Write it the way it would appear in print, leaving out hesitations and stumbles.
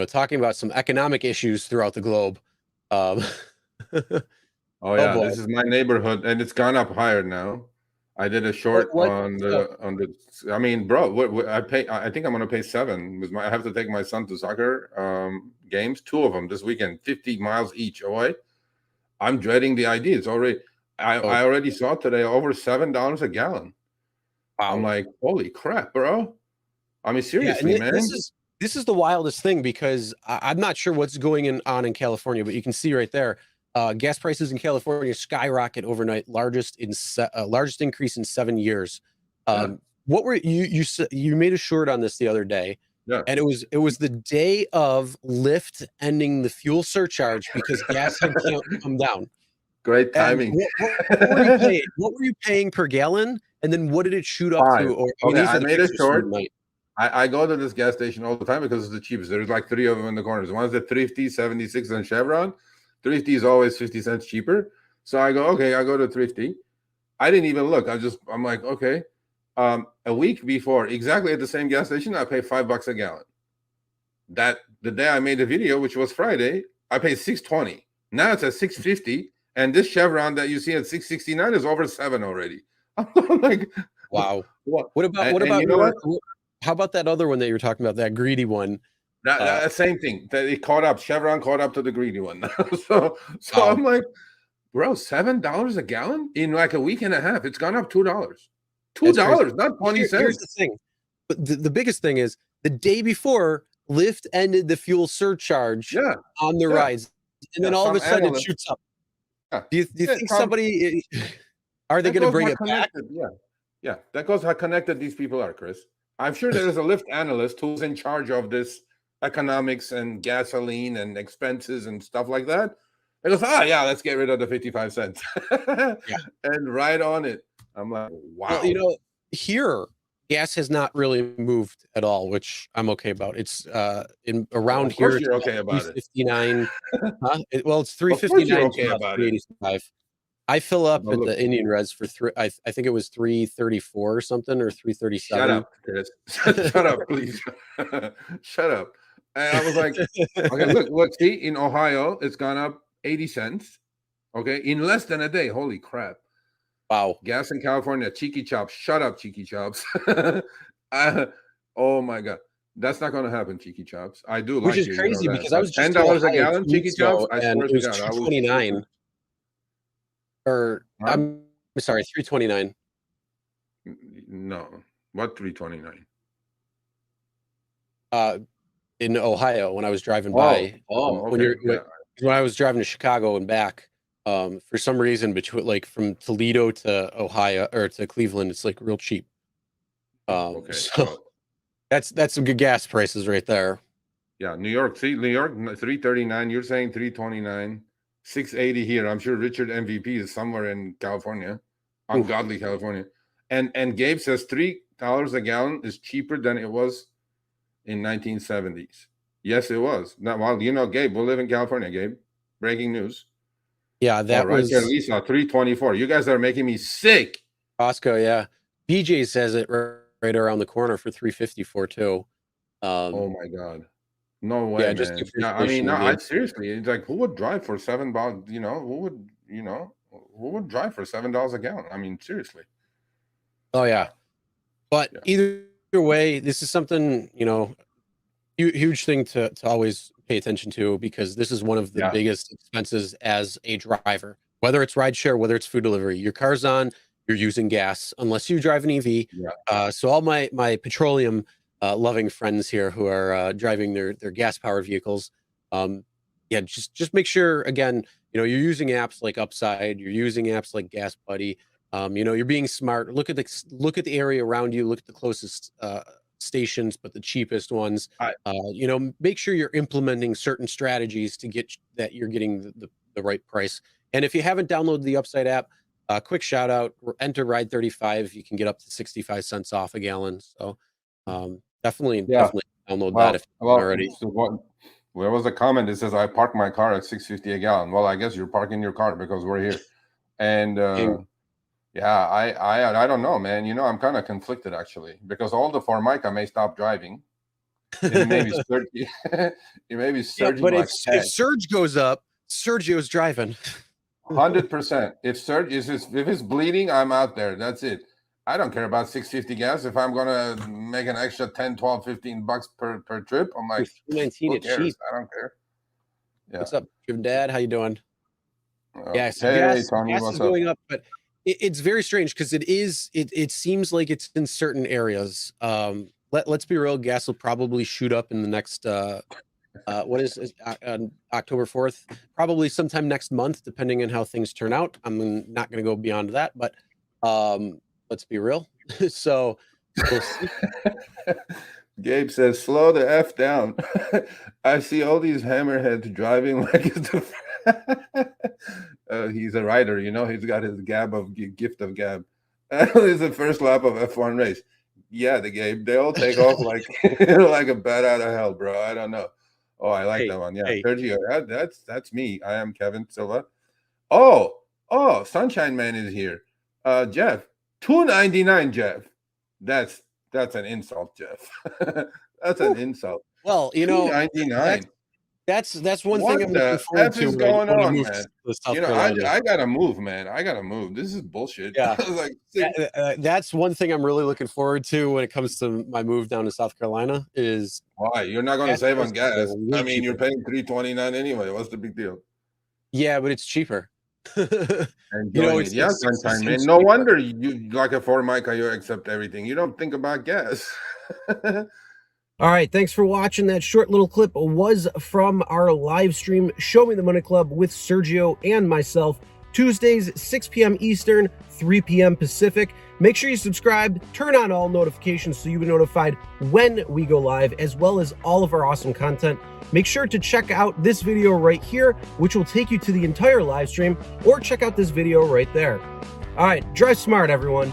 talking about some economic issues throughout the globe. Um, Oh oh yeah, boy. this is my neighborhood, and it's gone up higher now. I did a short on the. I mean, bro, what I pay? I think I'm gonna pay 7. I have to take my son to soccer games, 2 of them this weekend, 50 miles each away. I'm dreading the idea. It's already. I already saw today over $7 a gallon. Wow. I'm like, holy crap, bro! I mean, seriously, man. This is the wildest thing, because I'm not sure what's going on in California, but you can see right there, gas prices in California skyrocket overnight, largest increase in 7 years. What were you made a short on this the other day? Yeah. And it was the day of Lyft ending the fuel surcharge because gas had come down. Great timing. What were you paying? What were you paying per gallon? And then what did it shoot up 5. to? Or I made a short. I go to this gas station all the time because it's the cheapest. There's like 3 of them in the corners. One's the Thrifty, 76, and Chevron. Thrifty is always 50 cents cheaper. So I go, okay, I go to Thrifty. I didn't even look. I'm like, okay. A week before, exactly at the same gas station, I pay $5 a gallon. That the day I made the video, which was Friday, I paid $6.20. Now it's at $6.50, and this Chevron that you see at $6.69 is over $7 already. I'm like, wow. What about how about that other one that you were talking about, that greedy one? That same thing. That it caught up. Chevron caught up to the greedy one. so wow. I'm like, bro, $7 a gallon in like a week and a half. It's gone up $2. $2, not 20 cents. Here's the thing. But the biggest thing is the day before, Lyft ended the fuel surcharge on the rides, and then all of a sudden it shoots up. Do you think somebody are they going to bring it back? Yeah. That goes how connected these people are, Chris. I'm sure there is a Lyft analyst who's in charge of this economics and gasoline and expenses and stuff like that. It goes, let's get rid of the 55 cents and ride on it. I'm like, wow. Well, here gas has not really moved at all, which I'm okay about. It's around here. You're okay about it. 359. Well, it's 359. Okay about 385. I fill up at the Indian Res for I think it was 334 or something, or 337. Shut up, Chris. Shut up, please. Shut up. And I was like, okay, look, see, in Ohio, it's gone up 80 cents. Okay, in less than a day. Holy crap. Wow. Gas in California, Cheeky Chops. Shut up, Cheeky Chops. Oh my God. That's not going to happen, Cheeky Chops. I do like it. Which is crazy because I was just $10 a gallon, Cheeky Chops. I swear to God, $2.29. Or I'm sorry, $3.29. No, what $3.29? In Ohio, when I was driving by. Okay. When I was driving to Chicago and back, for some reason between from Toledo to Ohio or to Cleveland, it's like real cheap. So that's some good gas prices right there. Yeah, New York 339. You're saying 329. 680 here. I'm sure Richard MVP is somewhere in California, ungodly California. And Gabe says $3 a gallon is cheaper than it was in 1970s. Yes, it was. Now, well, Gabe, we live in California, Gabe. Breaking news. Yeah, that was right there, Lisa, 324. You guys are making me sick. Costco, yeah. BJ says it right around the corner for 354 too. Oh my God. No way, man. I mean, seriously, it's like, who would drive for $7? Who would drive for $7 a gallon? I mean, seriously. Oh yeah, but either way, this is something huge thing to always pay attention to, because this is one of the biggest expenses as a driver. Whether it's rideshare, whether it's food delivery, your car's on, you're using gas, unless you drive an EV. So all my petroleum loving friends here who are driving their gas powered vehicles, just make sure, again, you're using apps like Upside, you're using apps like Gas Buddy, you're being smart. Look at the area around you, look at the closest stations, but the cheapest ones. Make sure you're implementing certain strategies to get that you're getting the right price. And if you haven't downloaded the Upside app, quick shout out, enter Ride 35, you can get up to 65 cents off a gallon. So definitely download that if you haven't already. Where was the comment that says I park my car at $6.50 a gallon? Well, I guess you're parking your car because we're here. And I don't know, man. I'm kind of conflicted actually, because all the Formica may stop driving. It may be surging. It may be surging. But like if Surge goes up, Sergio's driving. 100%. If it's bleeding, I'm out there. That's it. I don't care about 650 gas. If I'm gonna make an extra 10, 12, 15 bucks per trip, I'm like, $3.19 it's cheap. I don't care. Yeah. What's up, Jim Dad? How you doing? Yeah, so hey, gas, Tony, gas what's is up? going up, but it's very strange because it seems like it's in certain areas. Let's be real, gas will probably shoot up in the next what is October 4th, probably sometime next month, depending on how things turn out. I'm not going to go beyond that, but let's be real. So we'll see. Gabe says, slow the F down. I see all these hammerheads driving like it's he's a rider, you know, he's got his gift of gab. It's the first lap of F1 race. Yeah, Gabe, they all take off like like a bat out of hell, bro. I don't know. Oh, I like that one. Yeah, Sergio, that's me. I am Kevin Silva. Oh, Sunshine Man is here. Jeff, $2.99, Jeff. That's an insult, Jeff. That's an insult. Well, you know, $2.99. That's one thing I'm looking forward to. What the F is going on, man? You know, I gotta move, man. I gotta move. This is bullshit. Yeah, that's one thing I'm really looking forward to when it comes to my move down to South Carolina. Is why you're not going to save on gas? I mean, you're paying $3.29 anyway. What's the big deal? Yeah, but it's cheaper. You know, Sunshine Man. No wonder you like a Formica. You accept everything. You don't think about gas. All right, thanks for watching. That short little clip was from our live stream, Show Me the Money Club with Sergio and myself, Tuesdays, 6 p.m. Eastern, 3 p.m. Pacific. Make sure you subscribe, turn on all notifications so you'll be notified when we go live, as well as all of our awesome content. Make sure to check out this video right here, which will take you to the entire live stream, or check out this video right there. All right, drive smart, everyone.